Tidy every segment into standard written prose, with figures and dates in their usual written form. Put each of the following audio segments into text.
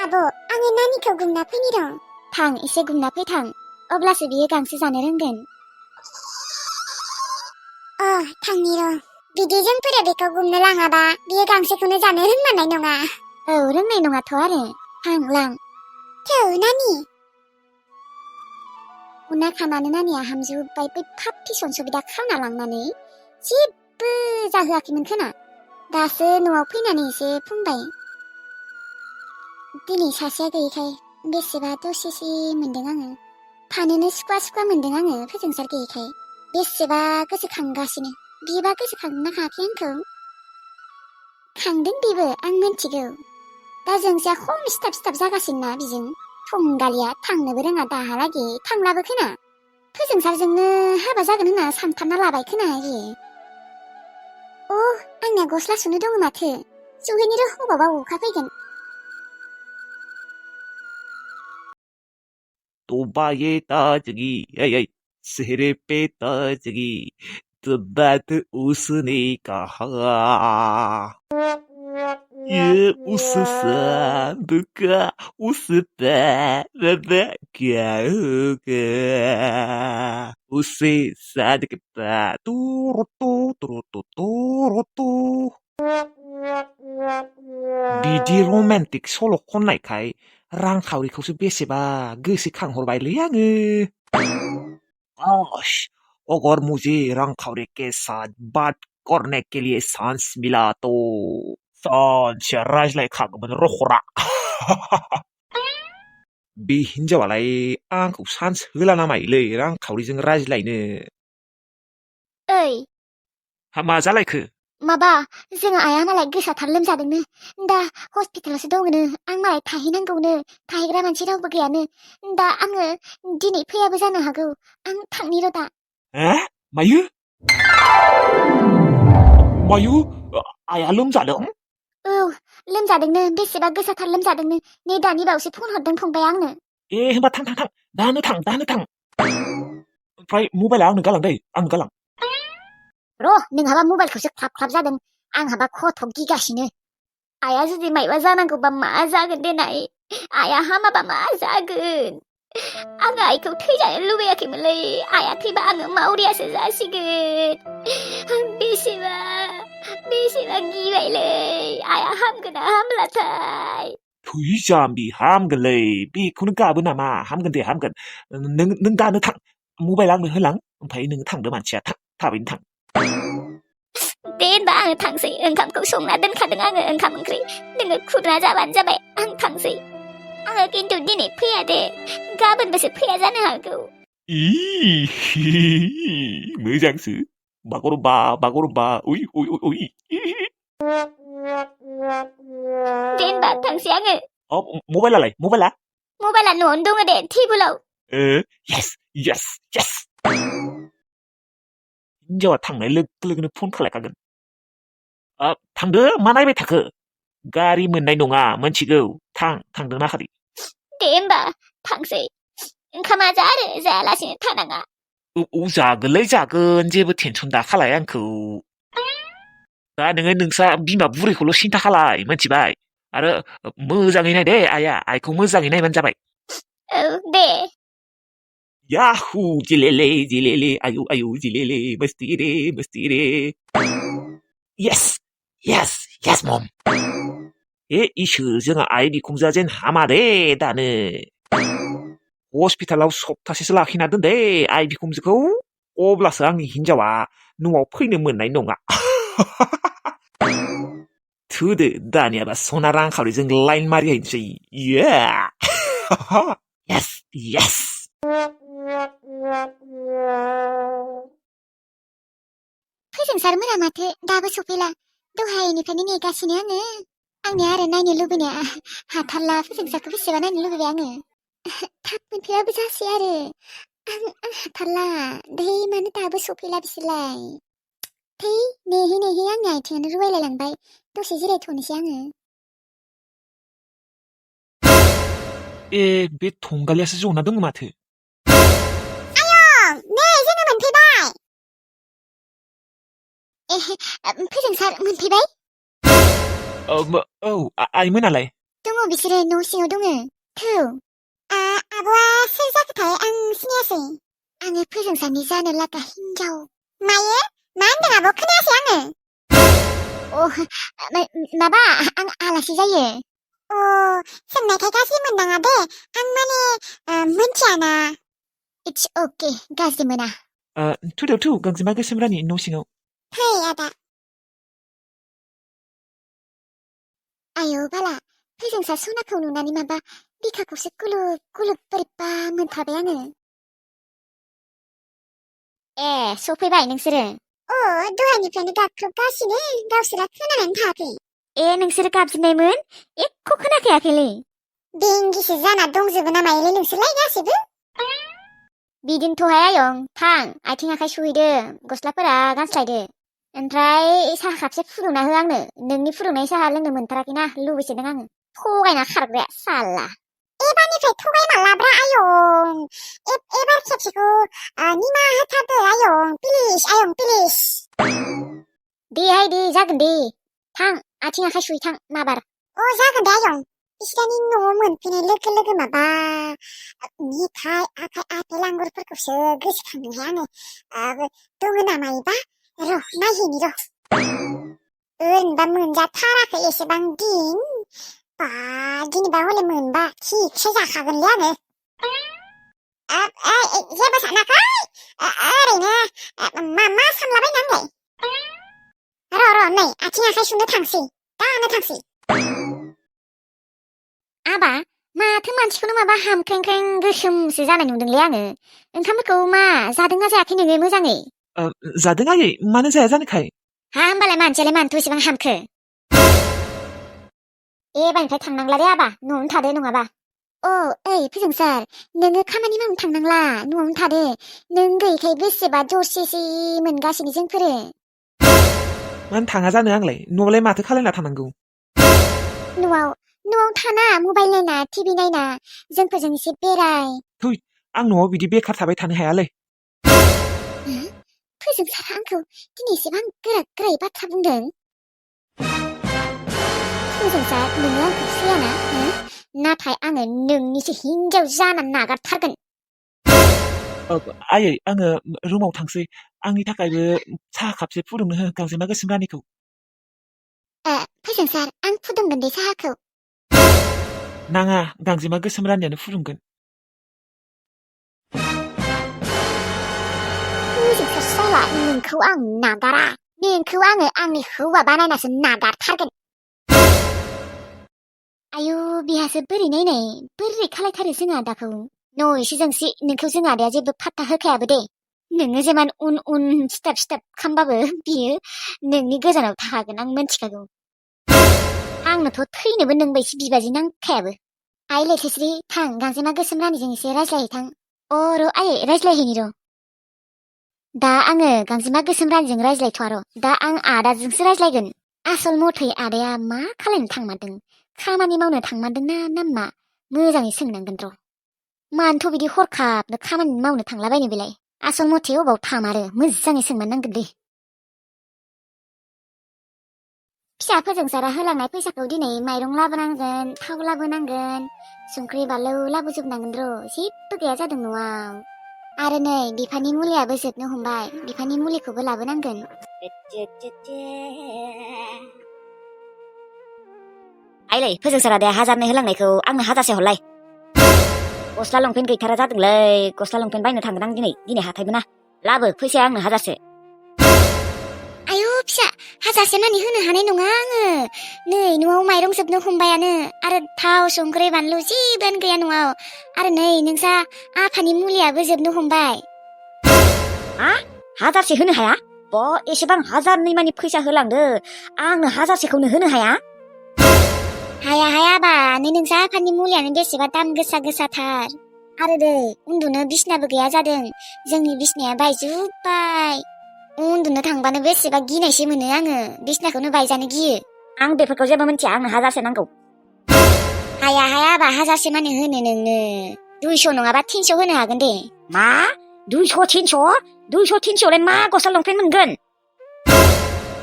आब' आङो नानिखौ गुमना फैनि र'। थां एसे गुमना फैथां अब्लासो बियो गांसो जानो रोंगोन। थांनि र'। बिदि जोंफोरा बेखौ गुमनो लाङाबा बियो गांसोखौनो जानो रोंमारनाय नङा। औ रोंनाय नङाथ' आरो थां लां। थौ नानि। उना खानानै नानिया हामजोब्बाय बै फाफि सनसबिदा खावना लांनानै जेबो जाहोआखैमोन खोना। दासो न'आव फैनानै एसे फुंबाय। दिनै सासेया गैयैखाय बेसेबा दसेसे मोनदों आङो। थानोनो सुखुवा सुखुवा मोनदों आङो फोजोंसार गैयैखाय। बेसेबा गोसोखांगासिनो। बिबा गोसोखांना खाङाखै आंखौ? खांदों बेबो आं मिन्थिगौ। दा जोंसिया खम सिथाब सिथाब जागासिनो ना बिजों। थंगालिया थांनोबो रोङा दाहालागै थांलाबो खोना। फोजोंसारजोंनो हाबा जागोन होनना सानखाना लाबाय खोना इयो। आंनिया गस्ला सुनो दङ माथो। सुहैनो र' अबावबा अखा फैगोन। तोबा ये ताजगी सिर पे ताजगी तो बात उसने कहा ये उस सांड का उस पैर में क्या होगा उसे सांड के पैर तू बिदि रमान्टिक सल' खननायखाय रांखावरिखौसो बेसेबा गोसोखांहरबायलै आङो। अगर मुझे रांखावरि के साथ बात करने के लिए चांस मिला तो सानसे रायज्लायखागौमोन रखरा। बे हिनजावालाय आंखौ चान्स होला ना मायोलै रांखावरिजों रायज्लायनो। ओइ मा जालायखो? माबा जोङो आइया मालाय गोसाथार लोमजादोंनो। दा हस्पिटालावसो दङनो। आं मालाय थाहैनांगौनो। थाहैग्रा मानसि रावबो गैयानो। दा आङो दिनै फैयाबो जानो हागौ। आं थांनि र' दा। मायो आइया लोमजादों? औ लोमजादोंनो बेसेबा गोसाथार लोमजादोंनो। नै दानि बावैसो फन हरदों फंबाय आंनो। होनबा थां दानो थां। ओमफ्राय मबाइला आंनो गालां दै आंनो गालां। र' नोंहाबा मबाइलखौसो ख्लाब ख्लाब जादों। आंहाबा खथ' गिगासिनो। आइया जुदि मायबा जानांगौबा मा जागोन देनाय? आइया हामाबा मा जागोन? आङो आइखौ थैजानो लुबैयाखैमोनलै। आइया थैबा आङो मावरियासो जासिगोन। बेसेबा गिबायलै। आइया हामगोन ना हामलाथाय? थै जाम्बि हामगोनलै। बेखौनो गाबो नामा? हामगोन दे हामगोन। नों दानो थां। मबाइल आंनो होलां। ओमफ्राय नों थांदो मानसिया थाबैनो थां। दे होनबा आङो थांसै। ओंखामखौ संना दोनखादों आङो ओंखाम ओंख्रि। नोङो खुरना जाबानो जाबाय। आं थांसै। आङो खिन्थु दिनै फैया दे। गाबोनबोसो फैया जानो हागौ। मोजांसो। बागुरुम्बा उइ। दे होनबा थांसै आङो। मबाइला? मबाइला न'आवनो दङ दे टेबोलाव। येस। हिनजावा थांनाय लोगो लोगोनो फन खालायखागोन। थांदो मा नायबाय थाखो? गारि मोननाय नङा मोनथिगौ। थांदो नाखारि। दे होनबा थांसै। ओंखामा जा आरो जायालासिनो थानाङा। जागोनलै जागोन। जेबो टेनसन दाखालाय आंखौ। दा नोङो नोंसा बिमा बुरैखौल' सिन्था खालाय मोनथिबाय। आरो मोजाङै नाय दे आइखौ मोजाङै नायबानो जाबाय। औ दे। याहू जिलेले आयु जिलेले मस्ती रे। येस मम। इसोर जोंहा आइ बिखुनजोआ जेन हामा दे दानो। हस्पिटालाव सप्तासेसो लाखिना दोन दे आइ बिखुनजोखौ। अब्लासो आंनि हिनजावा न'आव फैनो मोननाय नङा। थुदो दानियाबा सना रांखावरिजों लाइन मारिहैनोसै। येस। फोजोंसारमोना माथो दाबो सफैला? दहायनिफ्रायनो नेगासिनो आङो। आंनिया आरो नायनो लुबैनाया हाथारला। फोजोंसारखौ बेसेबा नायनो लुबैबाय आङो। थाब मोनफैयाबो जासै आरो। आं हाथारला। मानो दाबो सफैला बिसोरलाय? नेहै आंनि आथिङानो रुवायलायलांबाय। दसे जिरायथ'नोसै आङो। बे थंगालियासो जना दङ माथो। नै जोङो मोनफैबाय। फोजोंसार मोनफैबाय? औ आइमोनालाय? दङ बिसोरो न' सिङाव दङ थौ आब'आ सोर जाखोथाय आं सिनायासै आङो फोजोंसारनि जानो लागा हिनजाव मायो मा होनदों आब' खोनायासै आङो माबा आं आलासि जायो सोंनायखाय गाज्रि मोननाङा दे आं माने मिन्थियाना इट्स अके गाज्रि मोना थुदेव थु गांजेमा गोसोम रानि न' सिङाव फै आदा आयौ बाला फोजोंसार सनाखौ नुनानै माबा बिखाखौसो गुलुब गुलुब बोरैबा मोनथारबाय आङो सफैबाय नोंसोरो दहायनिफ्रायनो गाबख्रबगासिनो गावसोरा खोनानानै थायाखै नोंसोरो गाबज्रिनायमोन एख' खोनाखायाखैलै बेंगिसो जाना दंजोबो नामायोलै नोंसोरलाय गासैबो बिदिनोथ'हाय आयं थां आथिं आखाइ सुहैदो गस्लाफोरा गानस्लायदो ओमफ्राय साहा कापसे फुदुंना हो आंनो नोंनि फुदुंनाय साहा लोंनो मोनथाराखैना लुबैसोदों आङो थगायना खारग्राया साला एबारनिफ्राय थगायमालाब्रा आयं एबार खेबसेखौ निमाहा होथारदो आयं प्लिज देहाय दे जागोन दे थां आथिं आखाइ सुहैथां माबार जागोन दे आयं बिस्रानि न'आव मोनफैनाय लोगो लोगो माबा मिथाइ आखाइ आपेल आंगुरफोरखौसो गोसोखाङोहाय आङो दङ नामायोबा र' नायहैनि र' ओरैनोबा मोनजाथाराखै एसेबां दिन बा दिनैबा हले मोनबा थिगसे जाखागोनलै आङो जेबो सानाखै ओरैनो मा सानलाबायनो आंलाय र' नै आथिं आखाइ सुनो थांसै दानो थांसै आबा माथो मानसिखौनो माबा हामख्रेंख्रें गोसोमसो जानाय नुदोंलै आङो ओंखामफोरखौ मा जादोंना जायाखै नोङो मोजाङै जादों आयै मानो जाया जानोखाय होमबालाय मानसियालाय मानोथो एसेबां हामखो एबारनिफ्राय थांनांला दे आबा न'आवनो थादो नङाबा फोजोंसार नोङो खामानि मावनो थांनांला न'आवनो थादो नों गैयैखाय बेसेबा दसेसो मोनगासिनो जोंफोरो मानो थाङा जानो आंलाय न'आवलाय माथो खालायना थानांगौ न'आव थाना मबाइल नायना टिभि नायना जोंफोरजों एसे बेराय थुइ आं न'आव बिदि बेखार थाबाय थानो हायालै फोजोंसारा आंखौ दिनै एसेबां गोरायै बाथ्रा बुंदों फोजोंसार नोङो आंखौ सैयाना नाथाय आङो नोंनिसो हिनजाव जानानै नागारथारगोन आयै आङो रुमाव थांसै आंनि थाखायबो साहा कापसे फुदुंनो हो गांजेमा गोसोम रानिखौ फोजोंसार आं फुदुंगोन दे साहाखौ नाङा गांजेमा गोसोम रानियानो फुदुंगोन फोजोंसार साला नोंखौ आं नागारा नोंखौ आङो आंनि हौवा बानायनासो नागारथारगोन आयु बिहासो बोरै नायनाय बोरै खालायथारो जों आदाखौ नयसो जोंसि नोंखौ जों आदाया जेबो फात्ता होखायाबो दे नोङो जेमान उन सिथाब खामबाबो बियो नोंनि गोजानाव थागोन आं मिन्थिखागौ आंनोथ' थैनोबो नोंबायसि बिबाजै नांखायाबो आइ लैथोस्रि थां गांजेमा गोसोम रानिजों एसे रायज्लायहैथां र' आयै रायज्लायहैनि र' दा आङो गांजेमा गोसोम रानिजों रायज्लायथ'आ र' दा आं आदाजोंसो रायज्लायगोन आसल मथै आदाया मा खालायनो थांमारदों खामानि मावनो थांमारदों ना मा मोजाङै सोंनांगोन र' मानोथ' बिदि हरखाबनो खामानि मावनो थांलाबायनो बेलाय आसल मथे अबाव थामारो मोजाङै सोंमारनांगोन दे फिसा फोजोंसारा होलांनाय फैसाखौ दिनै माइरं लाबोनांगोन थाव लाबोनांगोन संख्रि बानलु लाबोजोबनांगोन र' जेबो गैया जादों न'आव आरो नै बिफानि मुलियाबो जोबनो हमबाय बिफानि मुलिखौबो लाबोनांगोन आइलै फोजोंसारा दे 1000 होलांनायखौ आंनो 1000 हरलाय गस्ला लंपेन्ट गैथारा जादोंलै गस्ला लंपेन्ट बायनो थांगोन आं दिनै हाथायबो ना लाबो फैसाया आंनो 1000 आयु फिसा 1000 मानि होनो हानाय नङा आङो नै न'आव माइरं जोबनो हमबायानो आरो थाव संख्रि बानलु जेबोआनो गैया न'आव आरो नै नोंसा आफानि मुलियाबो जोबनो हमबाय 1000 होनो हाया एसेबां 1000 मानि फैसा होलांदो आंनो 1000खौनो होनो हाया हाया बा नै नोंसा आफानि मुलियानो बेसेबा दाम गोसाथार आरो दै उन्दुनो बिसनाबो गैया जादों जोंनि बिसनाया बायजोब्बाय उन्दुनो थांबानो बेसेबा गिनायसो मोनो आङो बिसनाखौनो बायजानो गियो आं बेफोरखौ जेबो मिन्थिया आंनो 1000 नांगौ हाया बा 1000 मानि होनो नोंनो 200 नङाबा 300 होनो हागोन दे मा 200 300 200 300 लाय मा गस्ला लंपेन्ट मोनगोन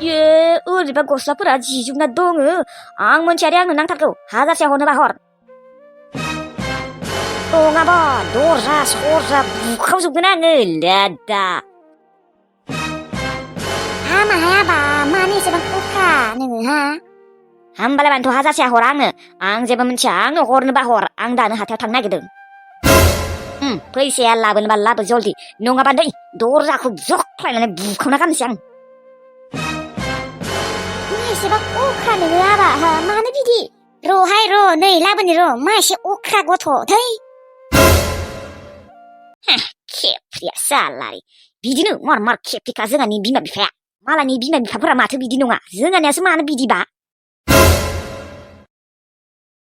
예, 어디봐 고스라프라 지중나 동을 앙문차리 앙는 낭탈고 하자세 호는 바헐 똥아봐 노라 소라 무카우수 그나을 ля다 하마하야바 마니 세방 오카 능하 한발레반토 하자세 호랑은 앙제범문치 앙는 호르는 바헐 앙다는 하태 탕나기등 프레이시야 라브는 발라브 졸디 농아반도이 노라 흡족하는 무카우나 감상 마니 세방 오카 능하바 마니 비디 로하이로 너희 라브니로 마시 오카 고토 더이 케프리야 살라리 비디는 뭐말 케프리카 증아니 비마비페야 말아니 비마비파 보라 마트 비디농아 증아니아스 마는 비디바